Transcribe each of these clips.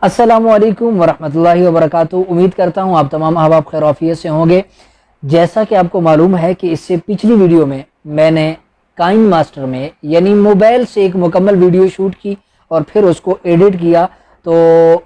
अस्सलामुअलैकुम वरहमतुल्लाहि वबरकातुहू। उम्मीद करता हूँ आप तमाम अहबाब खैर आफियत से होंगे। जैसा कि आपको मालूम है कि इससे पिछली वीडियो में मैंने काइन मास्टर में यानी मोबाइल से एक मुकम्मल वीडियो शूट की और फिर उसको एडिट किया। तो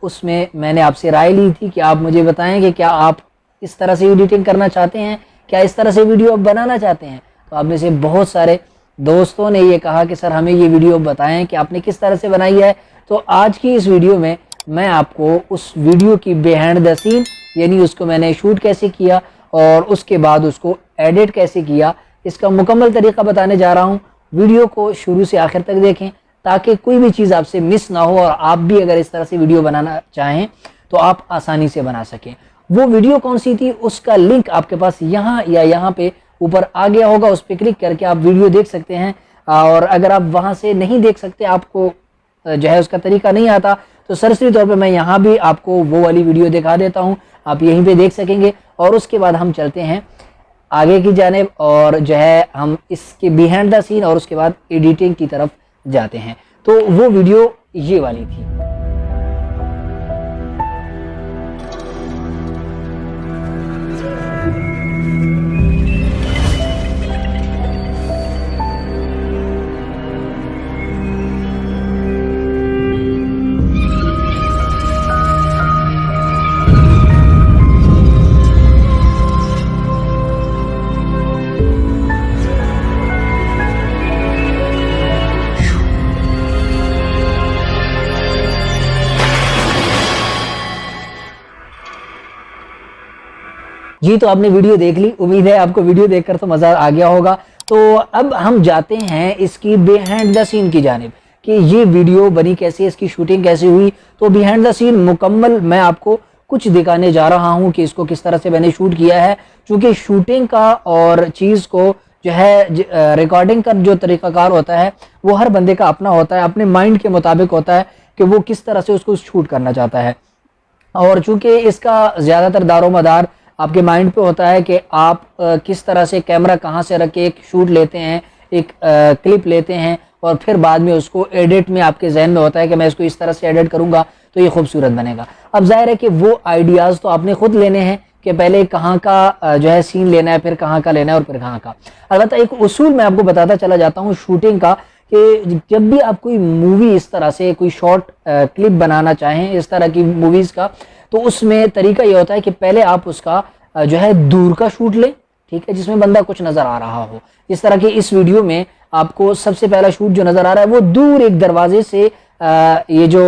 उसमें मैंने आपसे राय ली थी कि आप मुझे बताएं कि क्या आप इस तरह से एडिटिंग करना चाहते हैं, क्या इस तरह से वीडियो आप बनाना चाहते हैं। तो आप में से बहुत सारे दोस्तों ने ये कहा कि सर हमें ये वीडियो बताएं कि आपने किस तरह से बनाई है। तो आज की इस वीडियो में मैं आपको उस वीडियो की बिहाइंड द सीन यानी उसको मैंने शूट कैसे किया और उसके बाद उसको एडिट कैसे किया, इसका मुकम्मल तरीका बताने जा रहा हूँ। वीडियो को शुरू से आखिर तक देखें ताकि कोई भी चीज़ आपसे मिस ना हो और आप भी अगर इस तरह से वीडियो बनाना चाहें तो आप आसानी से बना सकें। वो वीडियो कौन सी थी उसका लिंक आपके पास यहाँ या यहाँ पे ऊपर आ गया होगा, उस पर क्लिक करके आप वीडियो देख सकते हैं। और अगर आप वहाँ से नहीं देख सकते, आपको जो है उसका तरीका नहीं आता, तो सरसरी तौर पे मैं यहाँ भी आपको वो वाली वीडियो दिखा देता हूँ, आप यहीं पे देख सकेंगे। और उसके बाद हम चलते हैं आगे की जानिब और जो है हम इसके बिहाइंड द सीन और उसके बाद एडिटिंग की तरफ जाते हैं। तो वो वीडियो ये वाली थी। जी तो आपने वीडियो देख ली, उम्मीद है आपको वीडियो देखकर तो मज़ा आ गया होगा। तो अब हम जाते हैं इसकी बिहाइंड द सीन की जानिब कि ये वीडियो बनी कैसे, इसकी शूटिंग कैसे हुई। तो बिहाइंड द सीन मुकम्मल मैं आपको कुछ दिखाने जा रहा हूँ कि इसको किस तरह से मैंने शूट किया है, क्योंकि शूटिंग का और चीज़ को जो है रिकॉर्डिंग का जो तरीक़ाकार होता है वो हर बंदे का अपना होता है, अपने माइंड के मुताबिक होता है कि वो किस तरह से उसको शूट करना चाहता है। और चूंकि इसका ज़्यादातर दारोमदार आपके माइंड पे होता है कि आप किस तरह से कैमरा कहाँ से रख के एक शूट लेते हैं, एक क्लिप लेते हैं और फिर बाद में उसको एडिट में आपके जहन में होता है कि मैं इसको इस तरह से एडिट करूँगा तो ये खूबसूरत बनेगा। अब जाहिर है कि वो आइडियाज़ तो आपने खुद लेने हैं कि पहले कहाँ का जो है सीन लेना है, फिर कहाँ का लेना है और फिर कहाँ का। अलबत्ता एक उसूल मैं आपको बताता चला जाता हूँ शूटिंग का कि जब भी आप कोई मूवी इस तरह से कोई शॉर्ट क्लिप बनाना चाहें इस तरह की मूवीज़ का, तो उसमें तरीका ये होता है कि पहले आप उसका जो है दूर का शूट लें, ठीक है, जिसमें बंदा कुछ नज़र आ रहा हो। जिस तरह की इस वीडियो में आपको सबसे पहला शूट जो नज़र आ रहा है वो दूर एक दरवाजे से ये जो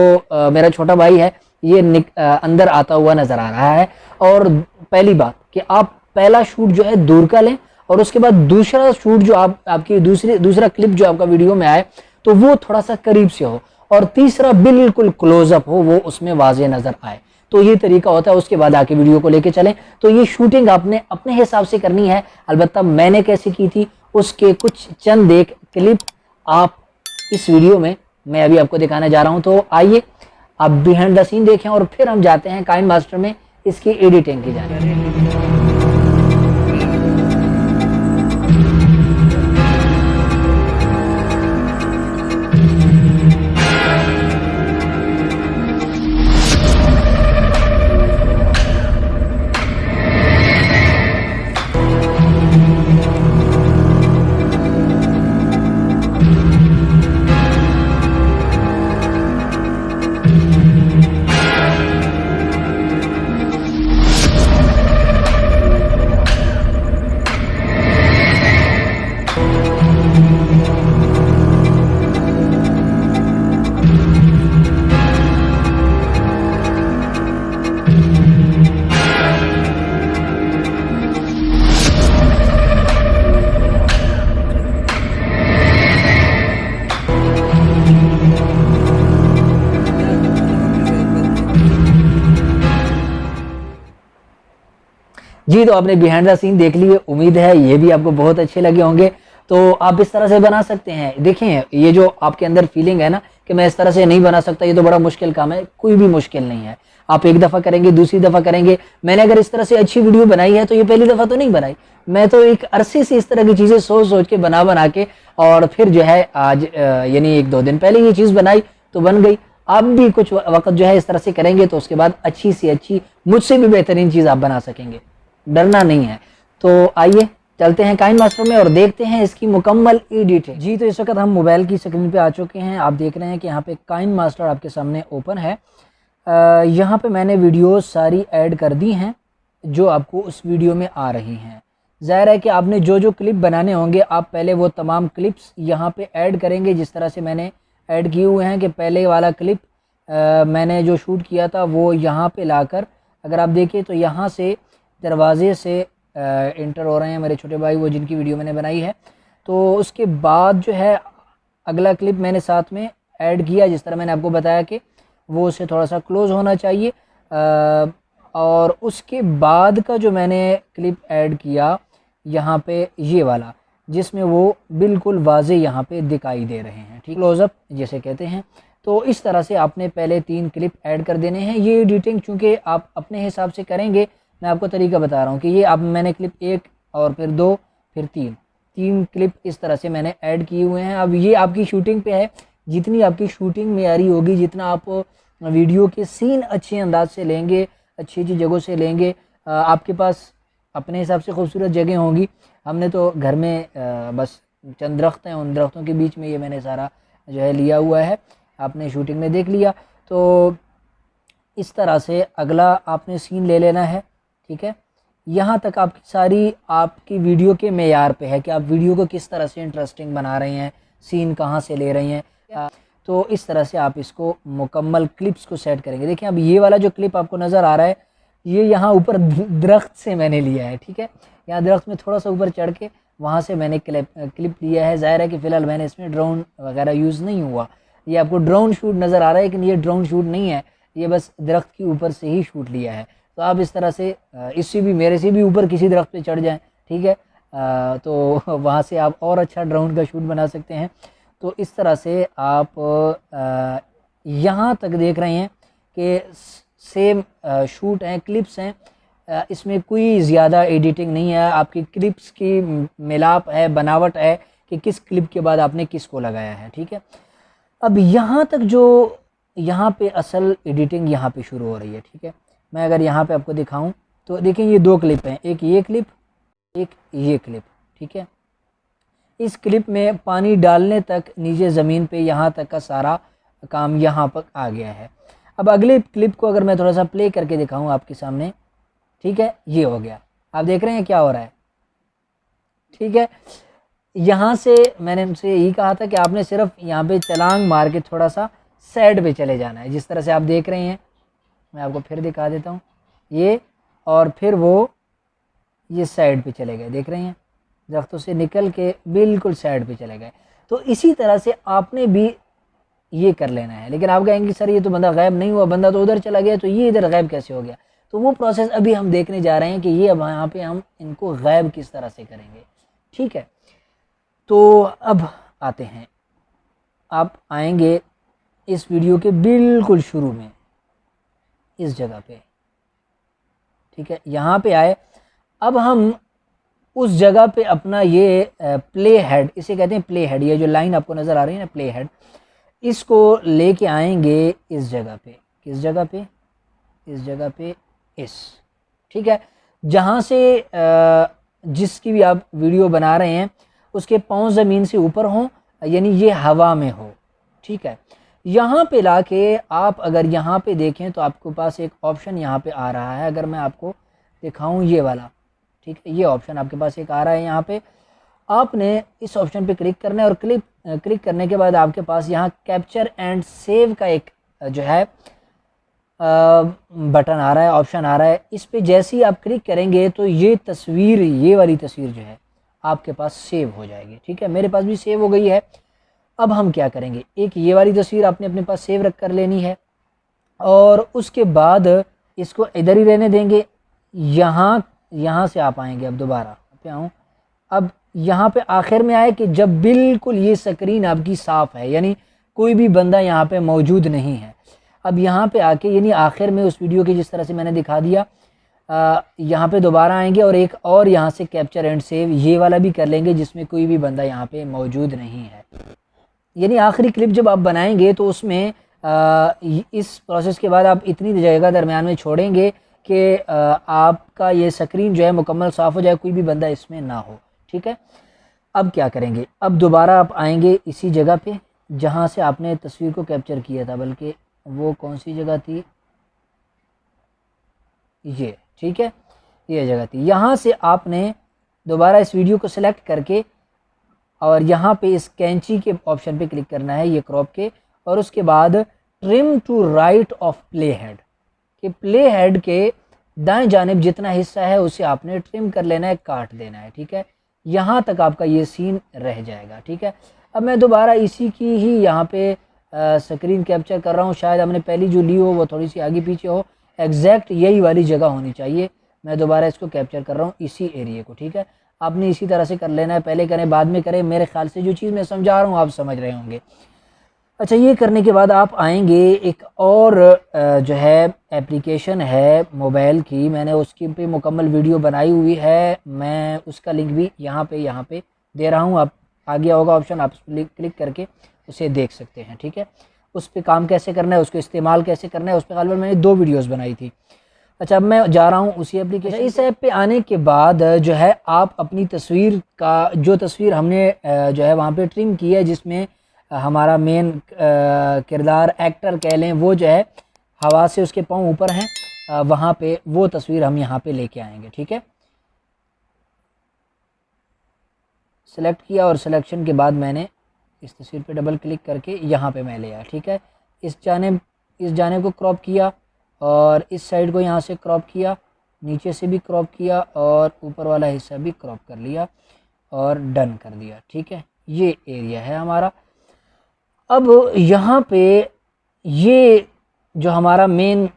मेरा छोटा भाई है ये अंदर आता हुआ नज़र आ रहा है। और पहली बात कि आप पहला शूट जो है दूर का लें और उसके बाद दूसरा शूट जो आपकी दूसरा क्लिप जो आपका वीडियो में आए तो वो थोड़ा सा करीब से हो और तीसरा बिल्कुल क्लोजअप हो, वो उसमें वाज़े नज़र आए। तो ये तरीका होता है, उसके बाद आके वीडियो को लेके चलें। तो ये शूटिंग आपने अपने हिसाब से करनी है, अलबत्ता मैंने कैसे की थी उसके कुछ चंद एक क्लिप आप इस वीडियो में मैं अभी आपको दिखाने जा रहा हूं। तो आइए आप बिहाइंड द सीन देखें और फिर हम जाते हैं काइन मास्टर में इसकी एडिटिंग की जाए। जी तो आपने बिहाइंड द सीन देख लिए, उम्मीद है ये भी आपको बहुत अच्छे लगे होंगे। तो आप इस तरह से बना सकते हैं। देखें ये जो आपके अंदर फीलिंग है ना कि मैं इस तरह से नहीं बना सकता, ये तो बड़ा मुश्किल काम है, कोई भी मुश्किल नहीं है। आप एक दफ़ा करेंगे, दूसरी दफ़ा करेंगे। मैंने अगर इस तरह से अच्छी वीडियो बनाई है तो ये पहली दफ़ा तो नहीं बनाई, मैं तो एक अरसे से इस तरह की चीज़ें सोच सोच के बना के और फिर जो है आज यानी 1-2 दिन पहले ये चीज़ बनाई तो बन गई। आप भी कुछ वक्त जो है इस तरह से करेंगे तो उसके बाद अच्छी से अच्छी, मुझसे भी बेहतरीन चीज़ आप बना सकेंगे, डरना नहीं है। तो आइए चलते हैं काइन मास्टर में और देखते हैं इसकी मुकम्मल एडिटिंग। जी तो इस वक्त हम मोबाइल की स्क्रीन पे आ चुके हैं। आप देख रहे हैं कि यहाँ पे काइन मास्टर आपके सामने ओपन है। यहाँ पे मैंने वीडियो सारी ऐड कर दी हैं जो आपको उस वीडियो में आ रही हैं। ज़ाहिर है कि आपने जो जो क्लिप बनाने होंगे आप पहले वो तमाम क्लिप्स यहाँ पे ऐड करेंगे, जिस तरह से मैंने ऐड किए हुए हैं कि पहले वाला क्लिप मैंने जो शूट किया था वो यहाँ पे लाकर, अगर आप देखिए तो यहाँ से दरवाजे से इंटर हो रहे हैं मेरे छोटे भाई, वो जिनकी वीडियो मैंने बनाई है। तो उसके बाद जो है अगला क्लिप मैंने साथ में ऐड किया, जिस तरह मैंने आपको बताया कि वो उससे थोड़ा सा क्लोज़ होना चाहिए। और उसके बाद का जो मैंने क्लिप ऐड किया यहाँ पे ये वाला, जिसमें वो बिल्कुल वाज़े यहाँ पे दिखाई दे रहे हैं, ठीक, क्लोज़अप जैसे कहते हैं। तो इस तरह से आपने पहले 3 क्लिप ऐड कर देने हैं। ये एडिटिंग चूँकि आप अपने हिसाब से करेंगे, मैं आपको तरीका बता रहा हूँ कि ये आप मैंने क्लिप 1 और फिर 2 फिर 3 क्लिप इस तरह से मैंने ऐड किए हुए हैं। अब ये आपकी शूटिंग पे है, जितनी आपकी शूटिंग मेयारी होगी, जितना आप वीडियो के सीन अच्छे अंदाज से लेंगे, अच्छी अच्छी जगहों से लेंगे, आपके पास अपने हिसाब से खूबसूरत जगह होंगी। हमने तो घर में बस चंद दरख्त हैं, उन दरख्तों के बीच में ये मैंने सारा जो है लिया हुआ है, आपने शूटिंग में देख लिया। तो इस तरह से अगला आपने सीन ले लेना है, ठीक है। यहाँ तक आपकी सारी आपकी वीडियो के मेयार पे है कि आप वीडियो को किस तरह से इंटरेस्टिंग बना रहे हैं, सीन कहाँ से ले रही हैं। तो इस तरह से आप इसको मुकम्मल क्लिप्स को सेट करेंगे। देखिए अब ये वाला जो क्लिप आपको नज़र आ रहा है, ये यहाँ ऊपर दरख्त से मैंने लिया है, ठीक है। यहाँ दरख्त में थोड़ा सा ऊपर चढ़ के वहाँ से मैंने क्लिप लिया है। ज़ाहिर है कि फ़िलहाल मैंने इसमें ड्रोन वगैरह यूज़ नहीं हुआ। ये आपको ड्रोन शूट नज़र आ रहा है, लेकिन ये ड्रोन शूट नहीं है, ये बस दरख्त के ऊपर से ही शूट लिया है। तो आप इस तरह से इससे भी, मेरे से भी ऊपर किसी दरख्त पे चढ़ जाएं, ठीक है, तो वहाँ से आप और अच्छा ड्रोन का शूट बना सकते हैं। तो इस तरह से आप यहाँ तक देख रहे हैं कि सेम शूट हैं, क्लिप्स हैं, इसमें कोई ज़्यादा एडिटिंग नहीं है। आपकी क्लिप्स की मिलाप है, बनावट है कि किस क्लिप के बाद आपने किसको लगाया है, ठीक है। अब यहाँ तक जो यहाँ पे असल एडिटिंग यहाँ पे शुरू हो रही है, ठीक है। मैं अगर यहाँ पे आपको दिखाऊं तो देखिए ये 2 क्लिप हैं, एक ये क्लिप, एक ये क्लिप, ठीक है। इस क्लिप में पानी डालने तक नीचे ज़मीन पे यहाँ तक का सारा काम यहाँ पर आ गया है। अब अगले क्लिप को अगर मैं थोड़ा सा प्ले करके दिखाऊं आपके सामने, ठीक है, ये हो गया। आप देख रहे हैं क्या हो रहा है, ठीक है। यहाँ से मैंने उनसे यही कहा था कि आपने सिर्फ यहाँ पे छलांग मार के थोड़ा सा साइड पे चले जाना है, जिस तरह से आप देख रहे हैं। मैं आपको फिर दिखा देता हूँ ये, और फिर वो ये साइड पे चले गए, देख रहे हैं, दरख्तों से निकल के बिल्कुल साइड पे चले गए। तो इसी तरह से आपने भी ये कर लेना है। लेकिन आप कहेंगे सर ये तो बंदा गायब नहीं हुआ, बंदा तो उधर चला गया, तो ये इधर गायब कैसे हो गया? तो वो प्रोसेस अभी हम देखने जा रहे हैं कि ये अब यहाँ पे हम इनको गायब किस तरह से करेंगे, ठीक है। तो अब आते हैं, आप आएंगे इस वीडियो के बिल्कुल शुरू में, इस जगह पे, ठीक है, यहाँ पे आए। अब हम उस जगह पे अपना ये प्ले हेड, इसे कहते हैं प्ले हेड, ये जो लाइन आपको नज़र आ रही है ना, प्ले हेड, इसको लेके आएंगे इस जगह पे, किस जगह पे, इस जगह पे, ठीक है, जहाँ से जिसकी भी आप वीडियो बना रहे हैं उसके पाँव ज़मीन से ऊपर हों, यानी ये हवा में हो, ठीक है। यहाँ पे लाके आप अगर यहाँ पे देखें तो आपके पास एक ऑप्शन यहाँ पे आ रहा है, अगर मैं आपको दिखाऊं ये वाला, ठीक है, ये ऑप्शन आपके पास एक आ रहा है। यहाँ पे आपने इस ऑप्शन पे क्लिक करना है और क्लिक करने के बाद आपके पास यहाँ कैप्चर एंड सेव का एक जो है बटन आ रहा है, ऑप्शन आ रहा है। इस पे जैसे ही आप क्लिक करेंगे तो ये तस्वीर, ये वाली तस्वीर जो है आपके पास सेव हो जाएगी, ठीक है। मेरे पास भी सेव हो गई है। अब हम क्या करेंगे, एक ये वाली तस्वीर आपने अपने पास सेव रख कर लेनी है और उसके बाद इसको इधर ही रहने देंगे। यहाँ से आप आएंगे, अब दोबारा पे आऊँ, अब यहाँ पे आखिर में आए कि जब बिल्कुल ये स्क्रीन आपकी साफ़ है, यानी कोई भी बंदा यहाँ पे मौजूद नहीं है। अब यहाँ पे आके, यानी आखिर में उस वीडियो के जिस तरह से मैंने दिखा दिया, यहाँ पे दोबारा आएंगे और एक और यहाँ से कैप्चर एंड सेव ये वाला भी कर लेंगे जिसमें कोई भी बंदा यहाँ पे मौजूद नहीं है। यानी आखिरी क्लिप जब आप बनाएंगे तो उसमें इस प्रोसेस के बाद आप इतनी जगह दरमियान में छोड़ेंगे कि आपका ये स्क्रीन जो है मुकम्मल साफ़ हो जाए, कोई भी बंदा इसमें ना हो। ठीक है, अब क्या करेंगे, अब दोबारा आप आएंगे इसी जगह पे जहाँ से आपने तस्वीर को कैप्चर किया था, बल्कि वो कौन सी जगह थी, ये, ठीक है, ये जगह थी। यहाँ से आपने दोबारा इस वीडियो को सिलेक्ट करके और यहाँ पे इस कैंची के ऑप्शन पे क्लिक करना है, ये क्रॉप के, और उसके बाद trim to right of playhead, कि प्ले हेड के दाएं जानिब जितना हिस्सा है उसे आपने ट्रिम कर लेना है, काट देना है। ठीक है, यहाँ तक आपका ये सीन रह जाएगा। ठीक है, अब मैं दोबारा इसी की ही यहाँ पे स्क्रीन कैप्चर कर रहा हूँ। शायद हमने पहली जो ली हो वो थोड़ी सी आगे पीछे हो, एग्जैक्ट यही वाली जगह होनी चाहिए। मैं दोबारा इसको कैप्चर कर रहा हूँ, इसी एरिए को। ठीक है, आपने इसी तरह से कर लेना है, पहले करें बाद में करें, मेरे ख्याल से जो चीज़ मैं समझा रहा हूँ आप समझ रहे होंगे। अच्छा, ये करने के बाद आप आएंगे, एक और जो है एप्लीकेशन है मोबाइल की, मैंने उसकी पे मुकम्मल वीडियो बनाई हुई है, मैं उसका लिंक भी यहाँ पे दे रहा हूँ। आप आ गया होगा ऑप्शन, आप उस पर क्लिक करके उसे देख सकते हैं। ठीक है, उस पर काम कैसे करना है, उसको इस्तेमाल कैसे करना है, उस पर गालिबन मैंने 2 वीडियोज़ बनाई थी। अच्छा, अब मैं जा रहा हूँ उसी एप्लीकेशन। इस ऐप पे आने के बाद जो है आप अपनी तस्वीर का, जो तस्वीर हमने जो है वहाँ पे ट्रिम की है, जिसमें हमारा मेन किरदार एक्टर कह लें, वो जो है हवा से उसके पाँव ऊपर हैं, वहाँ पे वो तस्वीर हम यहाँ पे लेके आएंगे। ठीक है, सेलेक्ट किया और सिलेक्शन के बाद मैंने इस तस्वीर पे डबल क्लिक करके यहाँ पे मैं ले आया। ठीक है, इस जानिब को क्रॉप किया और इस साइड को यहाँ से क्रॉप किया, नीचे से भी क्रॉप किया और ऊपर वाला हिस्सा भी क्रॉप कर लिया और डन कर दिया। ठीक है, ये एरिया है हमारा। अब यहाँ पे ये जो हमारा मेन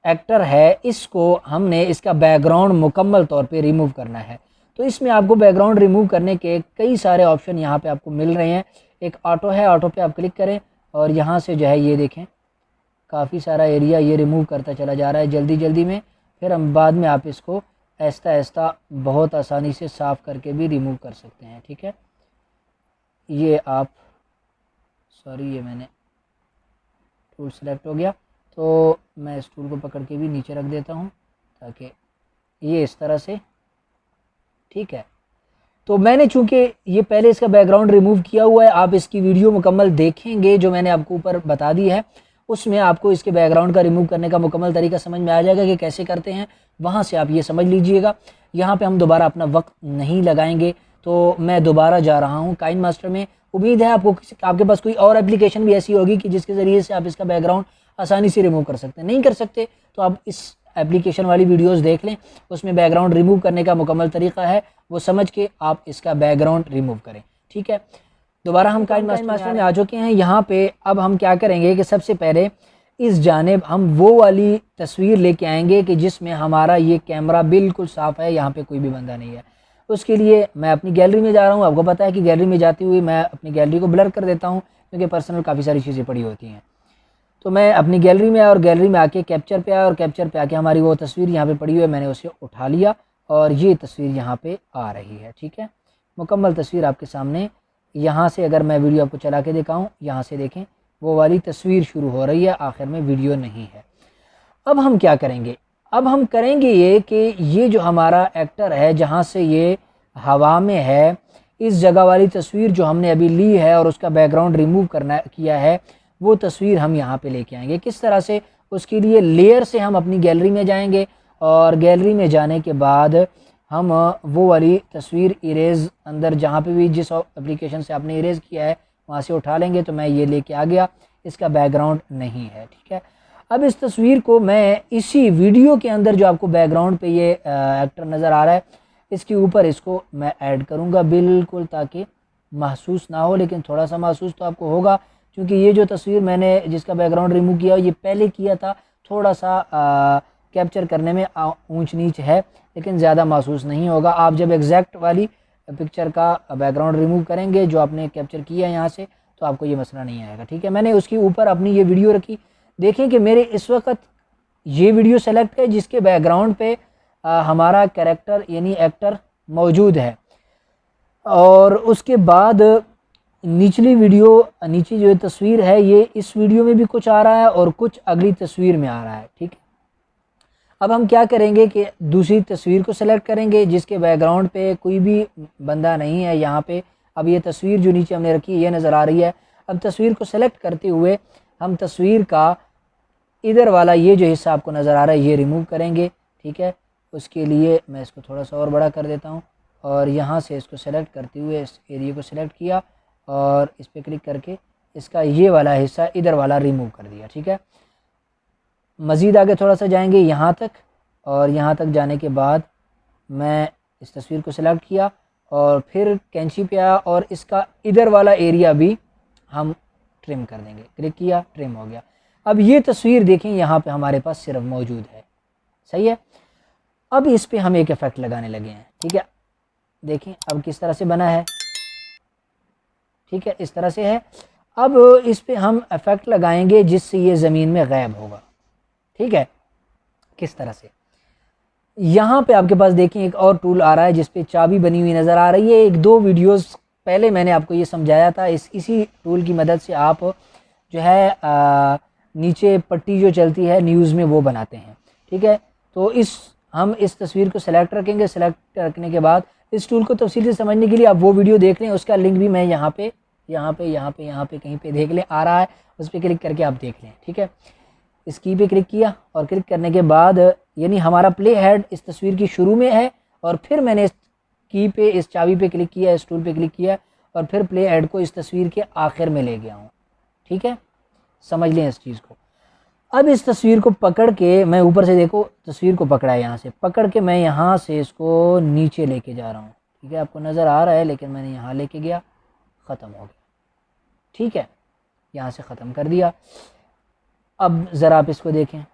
एक्टर है, इसको हमने इसका बैकग्राउंड मुकम्मल तौर पे रिमूव करना है। तो इसमें आपको बैकग्राउंड रिमूव करने के कई सारे ऑप्शन यहाँ पे आपको मिल रहे हैं। एक ऑटो है, ऑटो पे आप क्लिक करें और यहाँ से जो है ये देखें काफ़ी सारा एरिया ये रिमूव करता चला जा रहा है जल्दी जल्दी में। फिर हम बाद में आप इसको आहिस्ता आहिस्ता बहुत आसानी से साफ़ करके भी रिमूव कर सकते हैं। ठीक है, ये आप, सॉरी, ये मैंने टूल सेलेक्ट हो गया, तो मैं इस टूल को पकड़ के भी नीचे रख देता हूँ ताकि ये इस तरह से। ठीक है, तो मैंने चूंकि ये पहले इसका बैकग्राउंड रिमूव किया हुआ है, आप इसकी वीडियो मुकम्मल देखेंगे जो मैंने आपको ऊपर बता दी है, उसमें आपको इसके बैकग्राउंड का रिमूव करने का मुकम्मल तरीका समझ में आ जाएगा कि कैसे करते हैं। वहाँ से आप ये समझ लीजिएगा। यहाँ पे हम दोबारा अपना वक्त नहीं लगाएंगे, तो मैं दोबारा जा रहा हूँ काइनमास्टर में। उम्मीद है आपके पास कोई और एप्लीकेशन भी ऐसी होगी कि जिसके ज़रिए से आप इसका बैकग्राउंड आसानी से रिमूव कर सकते हैं। नहीं कर सकते तो आप इस एप्लीकेशन वाली वीडियोस देख लें, उसमें बैकग्राउंड रिमूव करने का मुकम्मल तरीका है, वो समझ के आप इसका बैकग्राउंड रिमूव करें। ठीक है, दोबारा हम काइनमास्टर में आ चुके हैं। यहाँ पे अब हम क्या करेंगे कि सबसे पहले इस जानिब हम वो वाली तस्वीर लेके आएंगे कि जिसमें हमारा ये कैमरा बिल्कुल साफ़ है, यहाँ पे कोई भी बंदा नहीं है। उसके लिए मैं अपनी गैलरी में जा रहा हूँ। आपको पता है कि गैलरी में जाती हुई मैं अपनी गैलरी को ब्लर कर देता हूँ क्योंकि पर्सनल काफ़ी सारी चीज़ें पड़ी होती हैं। तो मैं अपनी गैलरी में आया और गैलरी में आके कैप्चर पे आया और कैप्चर पे आके हमारी वो तस्वीर यहाँ पे पड़ी हुई है, मैंने उसे उठा लिया और ये तस्वीर यहाँ पे आ रही है। ठीक है, मुकम्मल तस्वीर आपके सामने। यहाँ से अगर मैं वीडियो आपको चला के दिखाऊँ, यहाँ से देखें वो वाली तस्वीर शुरू हो रही है, आखिर में वीडियो नहीं है। अब हम क्या करेंगे, अब हम करेंगे ये कि ये जो हमारा एक्टर है जहाँ से ये हवा में है, इस जगह वाली तस्वीर जो हमने अभी ली है और उसका बैकग्राउंड रिमूव किया है, वो तस्वीर हम यहाँ पे लेके आएंगे। किस तरह से, उसके लिए लेयर से हम अपनी गैलरी में जाएंगे और गैलरी में जाने के बाद हम वो वाली तस्वीर इरेज अंदर जहाँ पे भी जिस एप्लीकेशन से आपने इरेज किया है वहाँ से उठा लेंगे। तो मैं ये लेके आ गया, इसका बैकग्राउंड नहीं है। ठीक है, अब इस तस्वीर को मैं इसी वीडियो के अंदर जो आपको बैकग्राउंड पे ये एक्टर नज़र आ रहा है, इसके ऊपर इसको मैं ऐड करूँगा बिल्कुल, ताकि महसूस ना हो, लेकिन थोड़ा सा महसूस तो आपको होगा क्योंकि ये जो तस्वीर मैंने जिसका बैकग्राउंड रिमूव किया ये पहले किया था, थोड़ा सा कैप्चर करने में ऊंच नीच है, लेकिन ज़्यादा महसूस नहीं होगा। आप जब एग्जैक्ट वाली पिक्चर का बैकग्राउंड रिमूव करेंगे जो आपने कैप्चर किया है यहाँ से, तो आपको ये मसला नहीं आएगा। ठीक है, मैंने उसके ऊपर अपनी ये वीडियो रखी। देखें कि मेरे इस वक्त ये वीडियो सेलेक्ट है जिसके बैकग्राउंड पे हमारा कैरेक्टर यानी एक्टर मौजूद है, और उसके बाद निचली वीडियो, नीचे जो तस्वीर है ये इस वीडियो में भी कुछ आ रहा है और कुछ अगली तस्वीर में आ रहा है, ठीक है। अब हम क्या करेंगे कि दूसरी तस्वीर को सेलेक्ट करेंगे जिसके बैकग्राउंड पे कोई भी बंदा नहीं है यहाँ पे। अब ये तस्वीर जो नीचे हमने रखी है ये नज़र आ रही है। अब तस्वीर को सेलेक्ट करते हुए हम तस्वीर का इधर वाला ये जो हिस्सा आपको नज़र आ रहा है ये रिमूव करेंगे, ठीक है। उसके लिए मैं इसको थोड़ा सा और बड़ा कर देता हूँ और यहाँ से इसको सेलेक्ट करते हुए इस एरिया को सेलेक्ट किया और इस पर क्लिक करके इसका ये वाला हिस्सा इधर वाला रिमूव कर दिया, ठीक है। मज़ीद आगे थोड़ा सा जाएंगे यहाँ तक और यहाँ तक जाने के बाद मैं इस तस्वीर को सेलेक्ट किया और फिर कैंची पे आया और इसका इधर वाला एरिया भी हम ट्रिम कर देंगे। क्लिक किया, ट्रिम हो गया। अब ये तस्वीर देखें यहाँ पे हमारे पास सिर्फ मौजूद है, सही है। अब इस पे हम एक इफ़ेक्ट लगाने लगे हैं, ठीक है। देखें अब किस तरह से बना है, ठीक है, इस तरह से है। अब इस पे हम इफ़ेक्ट लगाएंगे जिससे ये ज़मीन में गायब होगा, ठीक है। किस तरह से, यहाँ पे आपके पास देखें एक और टूल आ रहा है जिस पे चाबी बनी हुई नज़र आ रही है। एक दो वीडियोस पहले मैंने आपको ये समझाया था। इसी टूल की मदद से आप जो है नीचे पट्टी जो चलती है न्यूज़ में वो बनाते हैं, ठीक है। तो हम इस तस्वीर को सेलेक्ट रखेंगे। सेलेक्ट रखने के बाद इस टूल को तफसील से समझने के लिए आप वो वीडियो देख लें, उसका लिंक भी मैं यहाँ पे कहीं पे देख लें आ रहा है, उस पर क्लिक करके आप देख लें, ठीक है। इस की पे क्लिक किया और क्लिक करने के बाद यानी हमारा प्ले हेड इस तस्वीर की शुरू में है और फिर मैंने इस की पे, इस चाबी पे क्लिक किया, इस टूल पे क्लिक किया और फिर प्ले हेड को इस तस्वीर के आखिर में ले गया हूँ, ठीक है। समझ लें इस चीज़ को। अब इस तस्वीर को पकड़ के मैं ऊपर से, देखो तस्वीर को पकड़ा है, यहाँ से पकड़ के मैं यहाँ से इसको नीचे लेके जा रहा हूँ, ठीक है। आपको नज़र आ रहा है लेकिन मैंने यहाँ लेके गया, ख़त्म हो गया, ठीक है। यहाँ से ख़त्म कर दिया। अब ज़रा आप इसको देखें,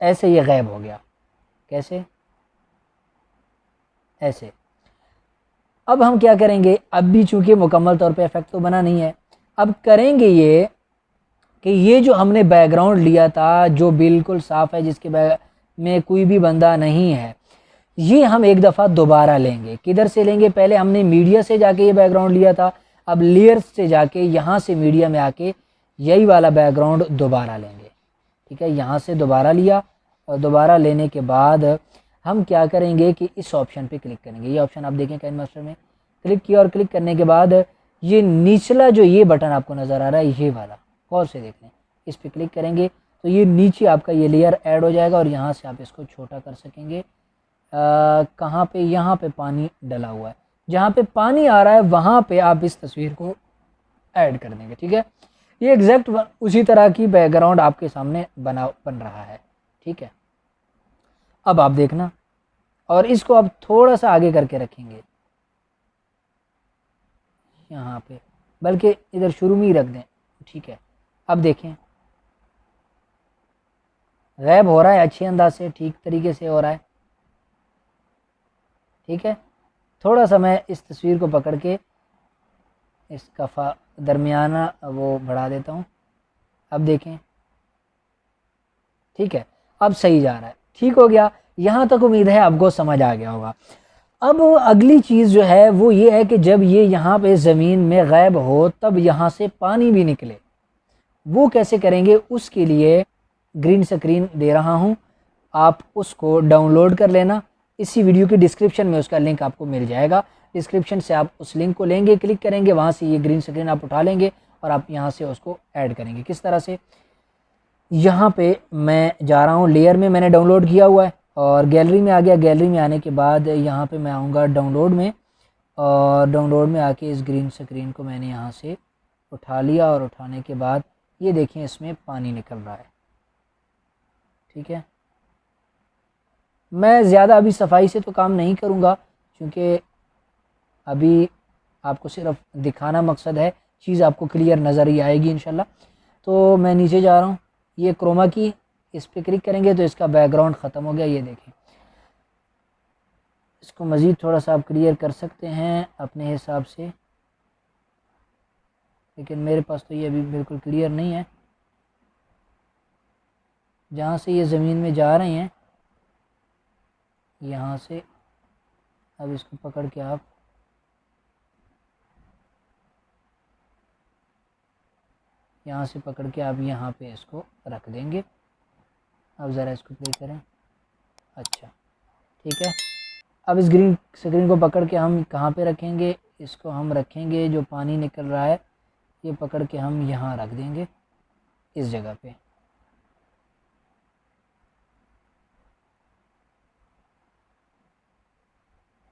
ऐसे ये गायब हो गया। कैसे? ऐसे। अब हम क्या करेंगे, अब भी चूंकि मुकम्मल तौर पे इफेक्ट तो बना नहीं है, अब करेंगे ये कि ये जो हमने बैकग्राउंड लिया था जो बिल्कुल साफ़ है, जिसके में कोई भी बंदा नहीं है, ये हम एक दफ़ा दोबारा लेंगे। किधर से लेंगे? पहले हमने मीडिया से जाके ये बैकग्राउंड लिया था, अब लेयर्स से जाके यहाँ से मीडिया में आके यही वाला बैकग्राउंड दोबारा लेंगे, ठीक है। यहाँ से दोबारा लिया और दोबारा लेने के बाद हम क्या करेंगे कि इस ऑप्शन पे क्लिक करेंगे। ये ऑप्शन आप देखें काइन मास्टर में, क्लिक किया और क्लिक करने के बाद ये निचला जो ये बटन आपको नज़र आ रहा है, ये वाला गौर से देख लें, इस पर क्लिक करेंगे तो ये नीचे आपका ये लेयर ऐड हो जाएगा और यहाँ से आप इसको छोटा कर सकेंगे। कहाँ पे? यहाँ पे पानी डला हुआ है, जहाँ पे पानी आ रहा है वहाँ पे आप इस तस्वीर को ऐड कर देंगे, ठीक है। ये एग्जैक्ट उसी तरह की बैकग्राउंड आपके सामने बन रहा है, ठीक है। अब आप देखना और इसको आप थोड़ा सा आगे करके रखेंगे यहाँ पे, बल्कि इधर शुरू में ही रख दें, ठीक है। अब देखें गायब हो रहा है अच्छे अंदाज से, ठीक तरीके से हो रहा है, ठीक है। थोड़ा सा मैं इस तस्वीर को पकड़ के इसका दरमियाना वो बढ़ा देता हूँ। अब देखें, ठीक है, अब सही जा रहा है, ठीक हो गया। यहाँ तक उम्मीद है आपको समझ आ गया होगा। अब अगली चीज़ जो है वो ये है कि जब ये यहाँ पे ज़मीन में गायब हो तब यहाँ से पानी भी निकले, वो कैसे करेंगे? उसके लिए ग्रीन स्क्रीन दे रहा हूँ, आप उसको डाउनलोड कर लेना। इसी वीडियो की डिस्क्रिप्शन में उसका लिंक आपको मिल जाएगा। डिस्क्रिप्शन से आप उस लिंक को लेंगे, क्लिक करेंगे, वहाँ से ये ग्रीन स्क्रीन आप उठा लेंगे और आप यहाँ से उसको ऐड करेंगे। किस तरह से? यहाँ पे मैं जा रहा हूँ, लेयर में मैंने डाउनलोड किया हुआ है और गैलरी में आ गया। गैलरी में आने के बाद यहाँ पे मैं आऊँगा डाउनलोड में और डाउनलोड में आके इस ग्रीन स्क्रीन को मैंने यहाँ से उठा लिया और उठाने के बाद ये देखें इसमें पानी निकल रहा है, ठीक है। मैं ज़्यादा अभी सफाई से तो काम नहीं करूँगा क्योंकि अभी आपको सिर्फ दिखाना मकसद है, चीज़ आपको क्लियर नज़र ही आएगी इंशाल्लाह। तो मैं नीचे जा रहा हूँ, ये क्रोमा की, इस पर क्लिक करेंगे तो इसका बैकग्राउंड ख़त्म हो गया। ये देखें, इसको मज़ीद थोड़ा सा आप क्लियर कर सकते हैं अपने हिसाब से, लेकिन मेरे पास तो ये अभी बिल्कुल क्लियर नहीं है। जहाँ से ये ज़मीन में जा रहे हैं यहाँ से, अब इसको पकड़ के आप यहाँ से पकड़ के आप यहाँ पे इसको रख देंगे। अब ज़रा इसको प्ले करें। अच्छा ठीक है। अब इस ग्रीन स्क्रीन को पकड़ के हम कहाँ पे रखेंगे, इसको हम रखेंगे जो पानी निकल रहा है ये पकड़ के हम यहाँ रख देंगे इस जगह पे।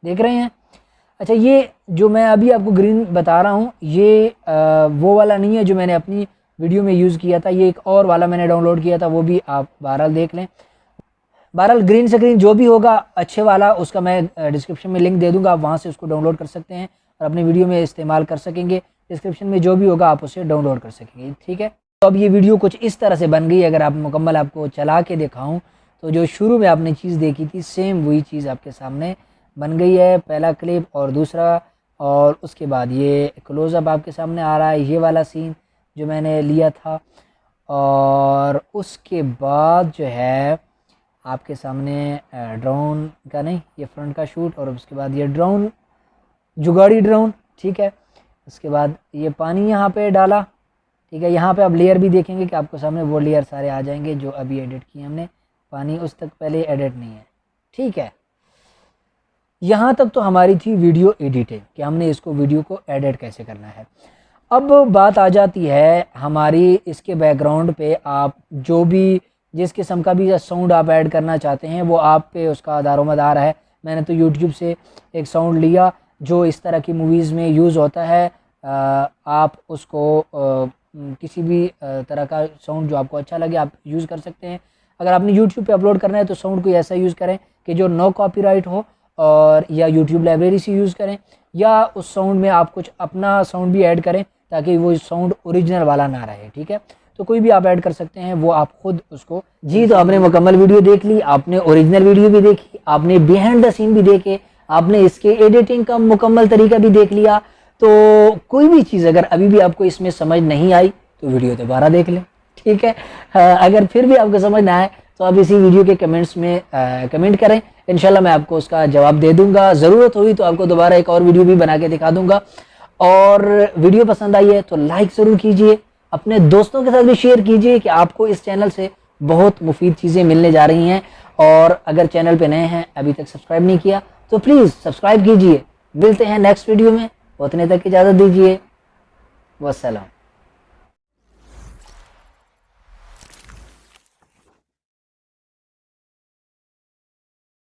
देख रहे हैं। अच्छा ये जो मैं अभी आपको ग्रीन बता रहा हूँ ये वो वाला नहीं है जो मैंने अपनी वीडियो में यूज़ किया था, ये एक और वाला मैंने डाउनलोड किया था, वो भी आप बहरहाल देख लें। बहरहाल ग्रीन स्क्रीन जो भी होगा अच्छे वाला उसका मैं डिस्क्रिप्शन में लिंक दे दूंगा, आप वहाँ से उसको डाउनलोड कर सकते हैं और अपनी वीडियो में इस्तेमाल कर सकेंगे। डिस्क्रिप्शन में जो भी होगा आप उसे डाउनलोड कर सकेंगे, ठीक है। तो अब ये वीडियो कुछ इस तरह से बन गई। अगर आप मुकम्मल आपको चला के दिखाऊँ तो जो शुरू में आपने चीज़ देखी थी सेम वही चीज़ आपके सामने बन गई है। पहला क्लिप और दूसरा, और उसके बाद ये क्लोज़अप आपके सामने आ रहा है, ये वाला सीन जो मैंने लिया था। और उसके बाद जो है आपके सामने ड्रोन का नहीं, ये फ्रंट का शूट, और उसके बाद ये ड्रोन जुगाड़ी ड्रोन, ठीक है। उसके बाद ये पानी यहाँ पे डाला, ठीक है। यहाँ पे आप लेयर भी देखेंगे कि आपको सामने वो लेयर सारे आ जाएंगे जो अभी एडिट किए हमने। पानी उस तक पहले एडिट नहीं है, ठीक है। यहाँ तक तो हमारी थी वीडियो एडिटिंग कि हमने इसको वीडियो को एडिट कैसे करना है। अब बात आ जाती है हमारी इसके बैकग्राउंड पे, आप जो भी जिस किस्म का भी साउंड आप ऐड करना चाहते हैं वो आप पे उसका दारोमदार है। मैंने तो यूट्यूब से एक साउंड लिया जो इस तरह की मूवीज़ में यूज़ होता है। आप उसको किसी भी तरह का साउंड जो आपको अच्छा लगे आप यूज़ कर सकते हैं। अगर आपने यूट्यूब पे अपलोड करना है तो साउंड कोई ऐसा यूज़ करें कि जो नो कॉपीराइट हो, और या यूट्यूब लाइब्रेरी से यूज़ करें, या उस साउंड में आप कुछ अपना साउंड भी ऐड करें ताकि वो साउंड ओरिजिनल वाला ना रहे, ठीक है। तो कोई भी आप ऐड कर सकते हैं, वो आप खुद उसको। जी तो आपने मुकम्मल वीडियो देख ली, आपने ओरिजिनल वीडियो भी देखी, आपने बिहाइंड द सीन भी देखे, आपने इसके एडिटिंग का मुकम्मल तरीका भी देख लिया। तो कोई भी चीज़ अगर अभी भी आपको इसमें समझ नहीं आई तो वीडियो दोबारा देख लें, ठीक है। अगर फिर भी आपको समझ ना आए तो आप इसी वीडियो के कमेंट्स में कमेंट करें, इंशाल्लाह मैं आपको उसका जवाब दे दूंगा। ज़रूरत हुई तो आपको दोबारा एक और वीडियो भी बना के दिखा दूंगा। और वीडियो पसंद आई है तो लाइक ज़रूर कीजिए, अपने दोस्तों के साथ भी शेयर कीजिए कि आपको इस चैनल से बहुत मुफीद चीज़ें मिलने जा रही हैं। और अगर चैनल पे नए हैं, अभी तक सब्सक्राइब नहीं किया तो प्लीज़ सब्सक्राइब कीजिए। मिलते हैं नेक्स्ट वीडियो में, उतने तक इजाज़त दीजिए। वस्सलाम।